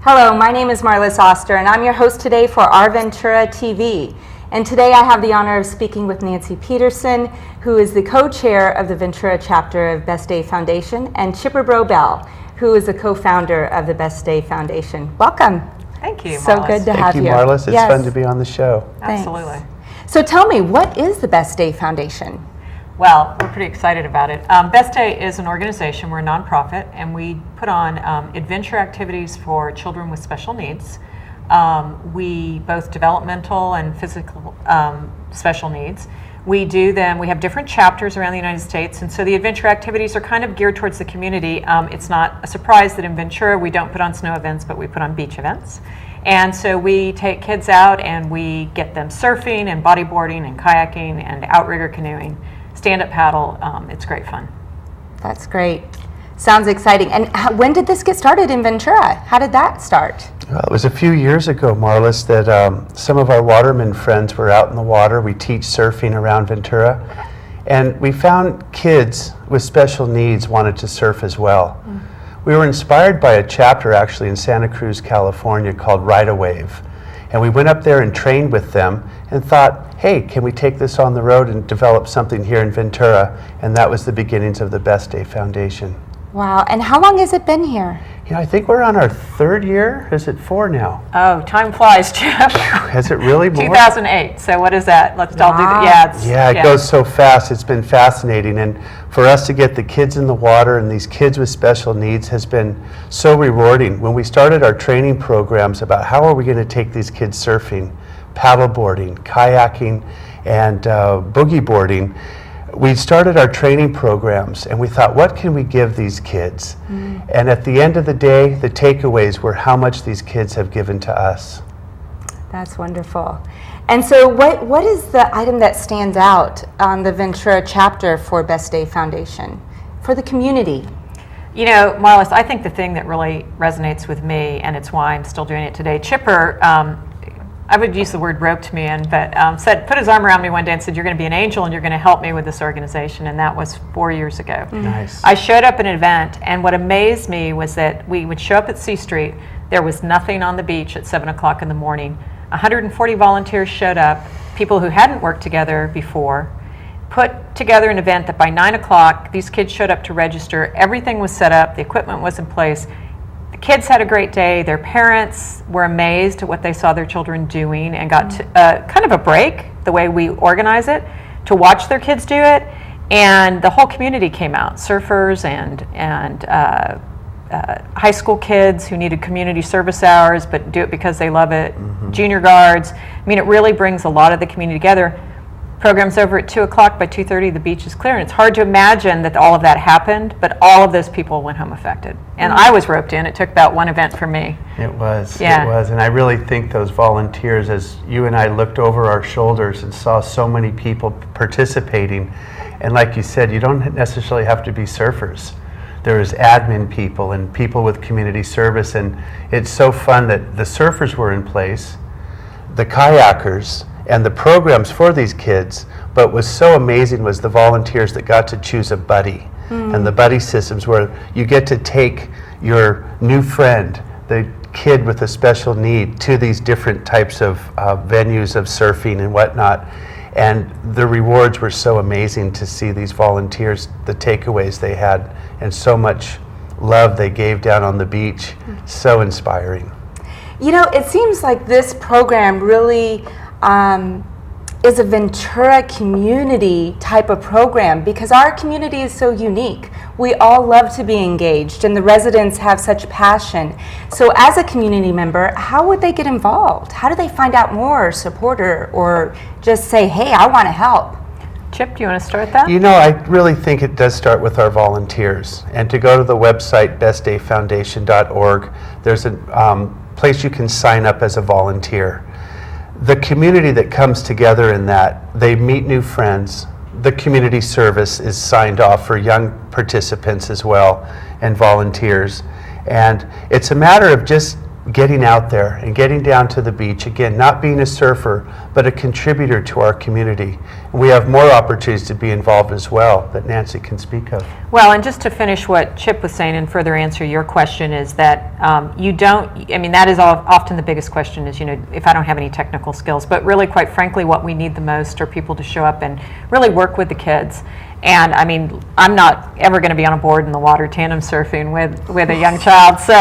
Hello, my name is Marlyss Auster, and I'm your host today for Our Ventura TV. And today I have the honor of speaking with Nancy Pedersen, who is the co-chair of the Ventura chapter of Best Day Foundation, and Chipper Bell, who is the co-founder of the Best Day Foundation. Welcome. Thank you, Marlyss. So good to have you. Thank you, Marlyss. It's fun to be on the show. Absolutely. Thanks. So tell me, what is the Best Day Foundation? Well, we're pretty excited about it. Best Day is an organization, we're a nonprofit, and we put on adventure activities for children with special needs. We both developmental and physical special needs. We do them, we have different chapters around the United States, and so the adventure activities are kind of geared towards the community. It's not a surprise that in Ventura we don't put on snow events, but we put on beach events. And so we take kids out and we get them surfing and bodyboarding and kayaking and outrigger canoeing, stand-up paddle. It's great fun. That's great. Sounds exciting. And when did this get started in Ventura? How did that start? Well, it was a few years ago, Marlyss, that some of our waterman friends were out in the water. We teach surfing around Ventura. And we found kids with special needs wanted to surf as well. We were inspired by a chapter actually in Santa Cruz, California called Ride a Wave. And we went up there and trained with them and thought, hey, can we take this on the road and develop something here in Ventura? And that was the beginnings of the Best Day Foundation. Wow, and how long has it been here? You know, I think we're on our third year. Is it 4 now? Oh, time flies, Jeff. Has it really more? 2008, so what is that? Let's all do that. Yeah, it goes so fast. It's been fascinating. And for us to get the kids in the water and these kids with special needs has been so rewarding. When we started our training programs about how are we going to take these kids surfing, paddleboarding, kayaking, and boogie boarding, we started our training programs and we thought, what can we give these kids? And at the end of the day, the takeaways were how much these kids have given to us. That's wonderful. And so what is the item that stands out on the Ventura chapter for Best Day Foundation for the community? You know, Marlyss, I think the thing that really resonates with me, and it's why I'm still doing it today, Chipper, I would use the word roped me in, but put his arm around me one day and said, you're going to be an angel and you're going to help me with this organization, and that was 4 years ago. Nice. I showed up at an event, and what amazed me was that we would show up at C Street, there was nothing on the beach at 7 o'clock in the morning. 140 volunteers showed up, people who hadn't worked together before, put together an event that by 9 o'clock, these kids showed up to register, everything was set up, the equipment was in place. The kids had a great day. Their parents were amazed at what they saw their children doing and got kind of a break, the way we organize it, to watch their kids do it. And the whole community came out, surfers and high school kids who needed community service hours but do it because they love it, junior guards. I mean, it really brings a lot of the community together. Program's over at 2 o'clock. By 2:30, the beach is clear. And it's hard to imagine that all of that happened, but all of those people went home affected. And I was roped in. It took about one event for me. It was. Yeah. It was. And I really think those volunteers, as you and I looked over our shoulders and saw so many people participating, and like you said, you don't necessarily have to be surfers. There's admin people and people with community service, and it's so fun that the surfers were in place, the kayakers, and the programs for these kids, but what was so amazing was the volunteers that got to choose a buddy. And the buddy systems where you get to take your new friend, the kid with a special need, to these different types of venues of surfing and whatnot. And the rewards were so amazing to see these volunteers, the takeaways they had, and so much love they gave down on the beach. So inspiring. You know, it seems like this program really is a Ventura community type of program because our community is so unique. We all love to be engaged and the residents have such passion. So as a community member, how would they get involved? How do they find out more, support or just say, hey, I want to help? Chip, do you want to start that? You know, I really think it does start with our volunteers. And to go to the website, bestdayfoundation.org, there's a place you can sign up as a volunteer. The community that comes together in that, they meet new friends. The community service is signed off for young participants as well and volunteers. And it's a matter of just getting out there and getting down to the beach, again, not being a surfer, but a contributor to our community. And we have more opportunities to be involved as well that Nancy can speak of. Well, and just to finish what Chip was saying and further answer your question is that you don't, I mean, that is often the biggest question is, if I don't have any technical skills, but really, quite frankly, what we need the most are people to show up and really work with the kids. And I mean, I'm not ever going to be on a board in the water tandem surfing with a young child. So,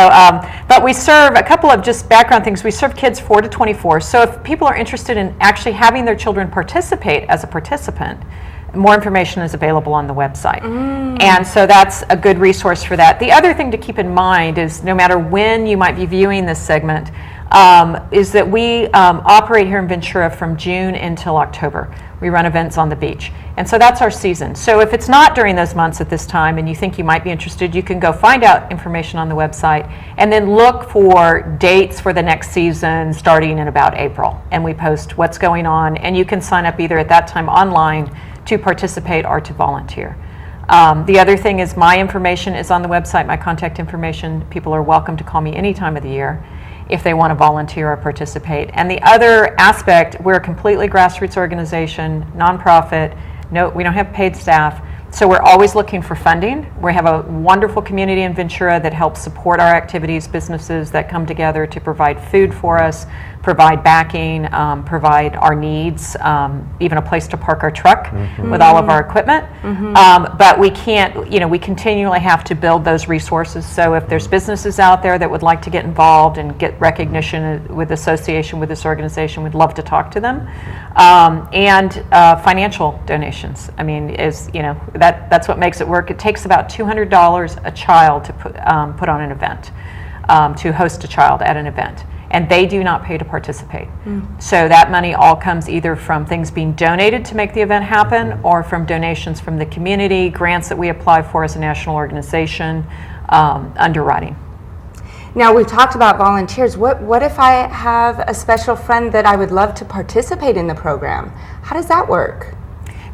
but we serve a couple of just background things. We serve kids 4 to 24. So if people are interested in actually having their children participate as a participant, more information is available on the website. And so that's a good resource for that. The other thing to keep in mind is no matter when you might be viewing this segment, is that we operate here in Ventura from June until October. We run events on the beach. And so that's our season. So if it's not during those months at this time and you think you might be interested, you can go find out information on the website and then look for dates for the next season starting in about April. And we post what's going on, and you can sign up either at that time online to participate or to volunteer. The other thing is my information is on the website, my contact information. People are welcome to call me any time of the year if they want to volunteer or participate. And the other aspect, we're a completely grassroots organization, nonprofit. No, we don't have paid staff. So we're always looking for funding. We have a wonderful community in Ventura that helps support our activities, businesses that come together to provide food for us, provide backing, provide our needs, even a place to park our truck with all of our equipment. But we can't, we continually have to build those resources. So if there's businesses out there that would like to get involved and get recognition with association with this organization, we'd love to talk to them. And financial donations. I mean, that's what makes it work. It takes about $200 a child to put on an event, to host a child at an event. And they do not pay to participate. So that money all comes either from things being donated to make the event happen or from donations from the community, grants that we apply for as a national organization, underwriting. Now, we've talked about volunteers. What if I have a special friend that I would love to participate in the program? How does that work?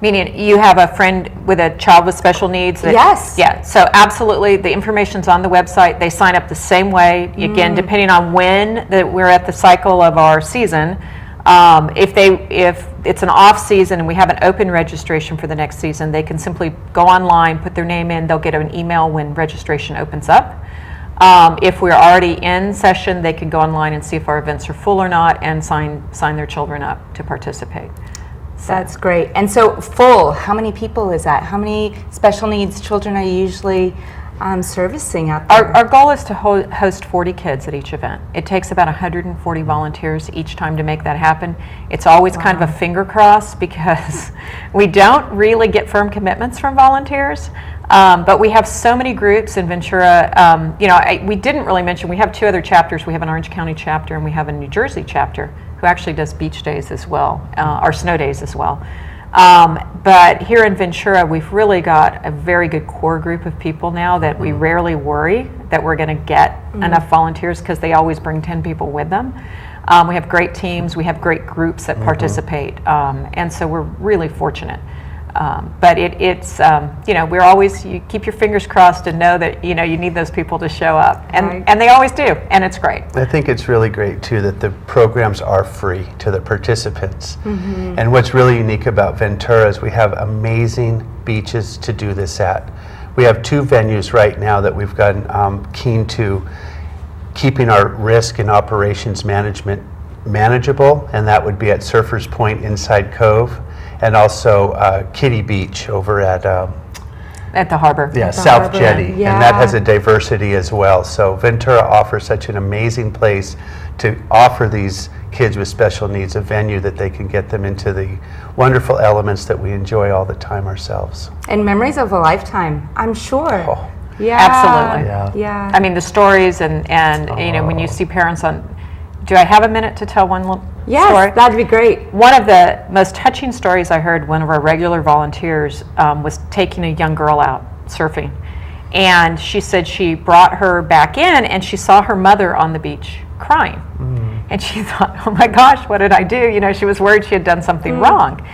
Meaning you have a friend with a child with special needs? Yes. Yeah, so absolutely. The information's on the website. They sign up the same way. Again, depending on when we're at the cycle of our season, if it's an off season and we have an open registration for the next season, they can simply go online, put their name in. They'll get an email when registration opens up. If we're already in session, they can go online and see if our events are full or not and sign their children up to participate. That's great. And so full, how many people is that? How many special needs children are you usually servicing out there? Our goal is to host 40 kids at each event. It takes about 140 volunteers each time to make that happen. It's always kind of a finger cross because we don't really get firm commitments from volunteers. But we have so many groups in Ventura. We didn't really mention, we have 2 other chapters. We have an Orange County chapter and we have a New Jersey chapter who actually does beach days as well, or snow days as well. But here in Ventura, we've really got a very good core group of people now that we rarely worry that we're going to get enough volunteers because they always bring 10 people with them. We have great teams, we have great groups that participate, and so we're really fortunate. But it's we're always, you keep your fingers crossed and know that you need those people to show up, and they always do, and it's great. I think it's really great too that the programs are free to the participants. And what's really unique about Ventura is we have amazing beaches to do this at. We have 2 venues right now that we've gotten keen to keeping our risk and operations management manageable, and that would be at Surfers Point Inside Cove, and also Kitty Beach over at the harbor. Yeah, South Jetty, and that has a diversity as well. So Ventura offers such an amazing place to offer these kids with special needs a venue that they can get them into the wonderful elements that we enjoy all the time ourselves. And memories of a lifetime, I'm sure. Oh. Yeah. Absolutely. Yeah. I mean, the stories and when you see parents on, do I have a minute to tell one little story? That'd be great. One of the most touching stories I heard, one of our regular volunteers was taking a young girl out surfing. And she said she brought her back in and she saw her mother on the beach crying. And she thought, oh my gosh, what did I do? She was worried she had done something wrong.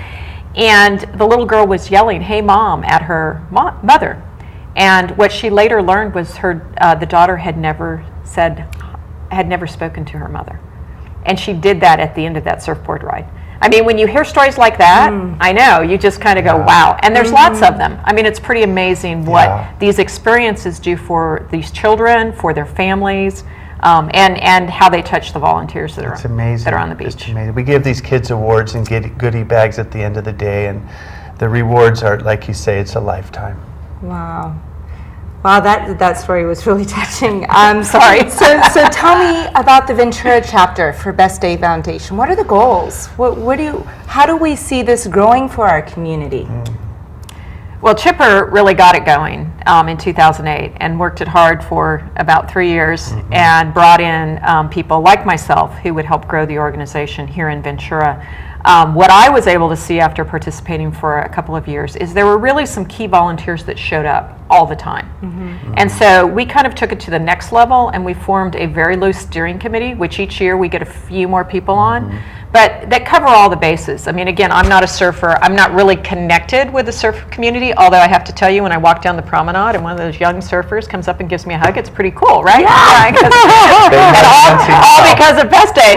And the little girl was yelling, "Hey mom," at her mother. And what she later learned was the daughter had never said had never spoken to her mother. And she did that at the end of that surfboard ride. I mean, when you hear stories like that, I know, you just kind of go, wow. And there's lots of them. I mean, it's pretty amazing what these experiences do for these children, for their families, and how they touch the volunteers that are on the beach. It's amazing. We give these kids awards and get goodie bags at the end of the day, and the rewards are, like you say, it's a lifetime. Wow. Wow, that story was really touching. I'm sorry. So tell me about the Ventura chapter for Best Day Foundation. What are the goals? How do we see this growing for our community? Well, Chipper really got it going in 2008 and worked it hard for about 3 years and brought in people like myself who would help grow the organization here in Ventura. What I was able to see after participating for a couple of years is there were really some key volunteers that showed up all the time. And so we kind of took it to the next level, and we formed a very loose steering committee, which each year we get a few more people on, but that cover all the bases. I mean, again, I'm not a surfer. I'm not really connected with the surf community, although I have to tell you, when I walk down the promenade and one of those young surfers comes up and gives me a hug, it's pretty cool, right? All because of Best Day.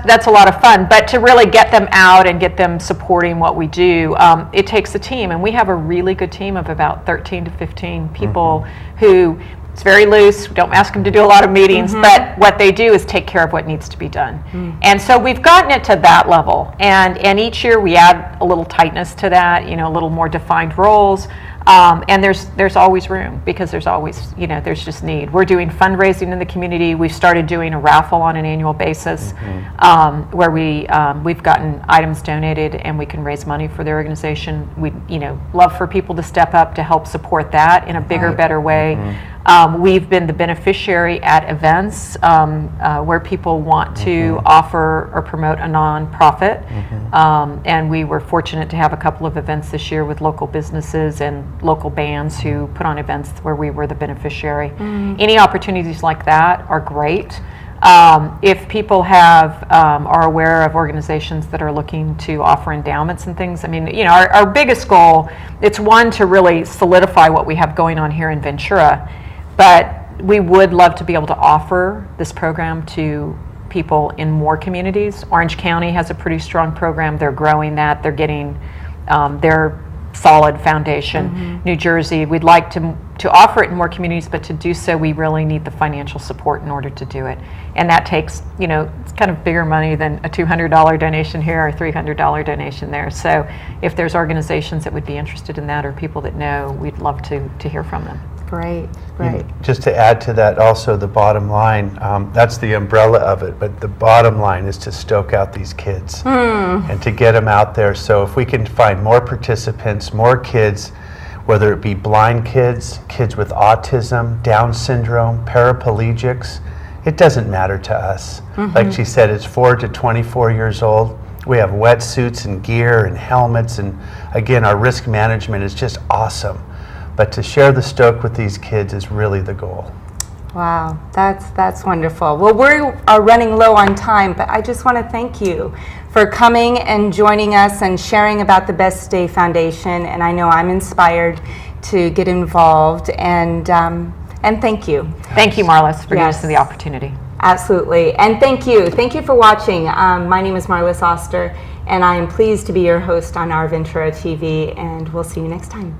That's a lot of fun. But to really get them out and get them supporting what we do, it takes a team. And we have a really good team of about 13 to 15 people who, it's very loose, we don't ask them to do a lot of meetings, but what they do is take care of what needs to be done. And so we've gotten it to that level. And each year we add a little tightness to that, a little more defined roles. And there's always room, because there's always, there's just need. We're doing fundraising in the community. We've started doing a raffle on an annual basis where we've gotten items donated and we can raise money for the organization. We'd love for people to step up to help support that in a bigger, better way. We've been the beneficiary at events where people want to offer or promote a nonprofit. And we were fortunate to have a couple of events this year with local businesses and local bands who put on events where we were the beneficiary. Any opportunities like that are great. If people are aware of organizations that are looking to offer endowments and things, I mean, our biggest goal, it's one, to really solidify what we have going on here in Ventura, but we would love to be able to offer this program to people in more communities. Orange County has a pretty strong program. They're growing that. They're getting their solid foundation. New Jersey, we'd like to offer it in more communities, but to do so, we really need the financial support in order to do it. And that takes, it's kind of bigger money than a $200 donation here or $300 donation there. So if there's organizations that would be interested in that, or people that know, we'd love to hear from them. Great. Just to add to that, also the bottom line, that's the umbrella of it, but the bottom line is to stoke out these kids and to get them out there. So if we can find more participants, more kids, whether it be blind kids, kids with autism, Down syndrome, paraplegics, it doesn't matter to us. Like she said, it's 4 to 24 years old. We have wetsuits and gear and helmets, and again, our risk management is just awesome. But to share the stoke with these kids is really the goal. Wow, that's wonderful. Well, we are running low on time, but I just want to thank you for coming and joining us and sharing about the Best Day Foundation. And I know I'm inspired to get involved. And thank you. Thank you, Marlyss, for giving us the opportunity. Absolutely. And thank you. Thank you for watching. My name is Marlyss Auster, and I am pleased to be your host on Our Ventura TV, and we'll see you next time.